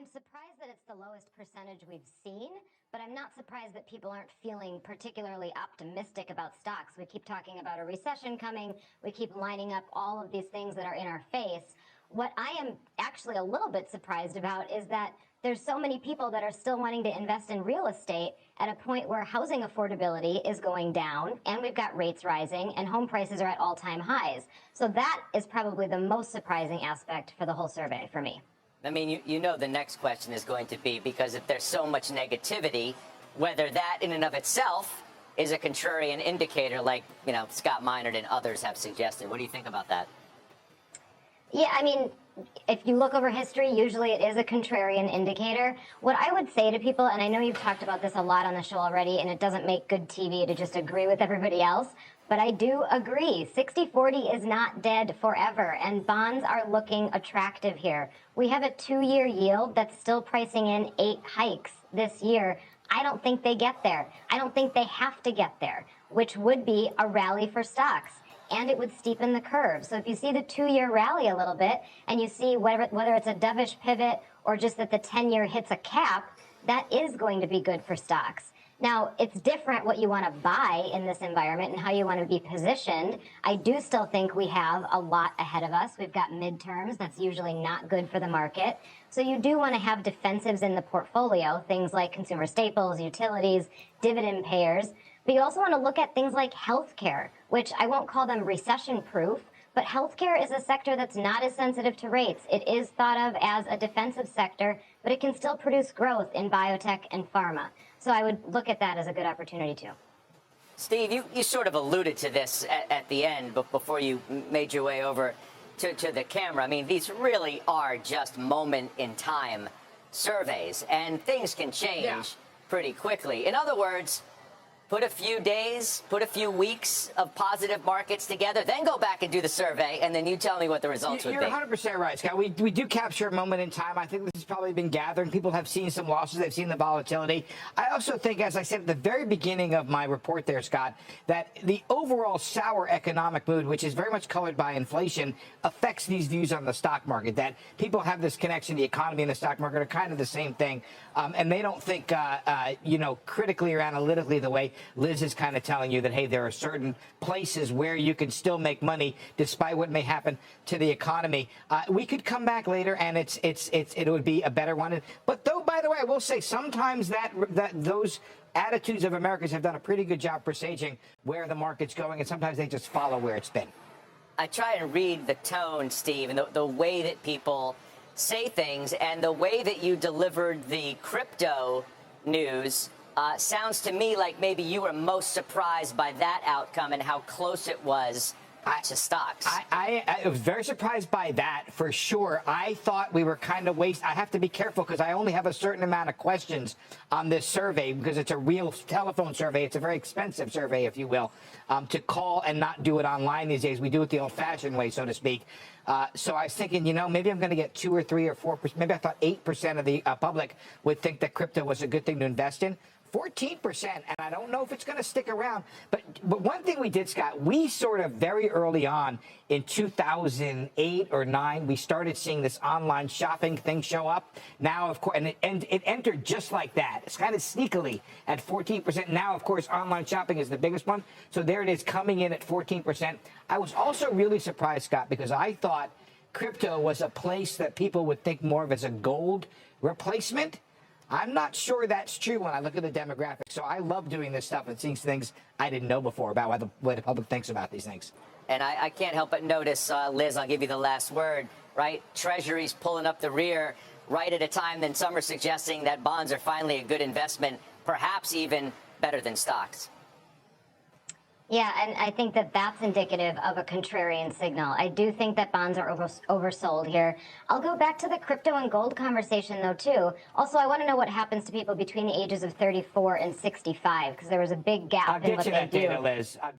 I'm surprised that it's the lowest percentage we've seen, but I'm not surprised that people aren't feeling particularly optimistic about stocks. We keep talking about a recession coming. We keep lining up all of these things that are in our face. What I am actually a little bit surprised about is that there's so many people that are still wanting to invest in real estate at a point where housing affordability is going down and we've got rates rising and home prices are at all-time highs. So that is probably the most surprising aspect for the whole survey for me. I mean, you know the next question is going to be, because if there's so much negativity, whether that in and of itself is a contrarian indicator like, Scott Minerd and others have suggested. What do you think about that? Yeah, I mean, if you look over history, usually it is a contrarian indicator. What I would say to people, and I know you've talked about this a lot on the show already, and it doesn't make good TV to just agree with everybody else, but I do agree. 60-40 is not dead forever, and bonds are looking attractive here. We have a 2-year yield that's still pricing in 8 hikes this year. I don't think they get there. I don't think they have to get there, which would be a rally for stocks. And it would steepen the curve. So if you see the 2-year rally a little bit, and you see whether it's a dovish pivot or just that the 10-year hits a cap, that is going to be good for stocks. Now, it's different what you want to buy in this environment and how you want to be positioned. I do still think we have a lot ahead of us. We've got midterms. That's usually not good for the market. So you do want to have defensives in the portfolio, things like consumer staples, utilities, dividend payers. But you also want to look at things like healthcare, which I won't call them recession-proof, but healthcare is a sector that's not as sensitive to rates. It is thought of as a defensive sector, but it can still produce growth in biotech and pharma. So I would look at that as a good opportunity too. Steve, you sort of alluded to this at the end, but before you made your way over to the camera. I mean, these really are just moment-in-time surveys, and things can change pretty quickly. In other words, put a few days, put a few weeks of positive markets together, then go back and do the survey, and then you tell me what the results would be. You're 100% right, Scott. We do capture a moment in time. I think this has probably been gathering. People have seen some losses. They've seen the volatility. I also think, as I said at the very beginning of my report there, Scott, that the overall sour economic mood, which is very much colored by inflation, affects these views on the stock market, that people have this connection. The economy and the stock market are kind of the same thing, and they don't think, critically or analytically the way Liz is kind of telling you that, hey, there are certain places where you can still make money despite what may happen to the economy. We could come back later and it would be a better one. But though, by the way, I will say sometimes that those attitudes of Americans have done a pretty good job presaging where the market's going, and sometimes they just follow where it's been. I try and read the tone, Steve, and the way that people say things, and the way that you delivered the crypto news sounds to me like maybe you were most surprised by that outcome and how close it was to stocks. I was very surprised by that, for sure. I thought we were kind of I have to be careful because I only have a certain amount of questions on this survey because it's a real telephone survey. It's a very expensive survey, if you will, to call and not do it online these days. We do it the old-fashioned way, so to speak. So I was thinking, maybe I'm going to get 2 or 3 or 4%. Maybe I thought 8% of the public would think that crypto was a good thing to invest in. 14%, and I don't know if it's going to stick around. But one thing we did, Scott, we sort of very early on in 2008 or 9, we started seeing this online shopping thing show up. Now, of course, and it entered just like that. It's kind of sneakily at 14%. Now, of course, online shopping is the biggest one. So there it is coming in at 14%. I was also really surprised, Scott, because I thought crypto was a place that people would think more of as a gold replacement. I'm not sure that's true when I look at the demographics. So I love doing this stuff and seeing things I didn't know before about what the public thinks about these things. And I can't help but notice, Liz, I'll give you the last word, right? Treasury's pulling up the rear right at a time when some are suggesting that bonds are finally a good investment, perhaps even better than stocks. Yeah, and I think that that's indicative of a contrarian signal. I do think that bonds are oversold here. I'll go back to the crypto and gold conversation, though, too. Also, I want to know what happens to people between the ages of 34 and 65, because there was a big gap in what they do. I'll get you that data, Liz.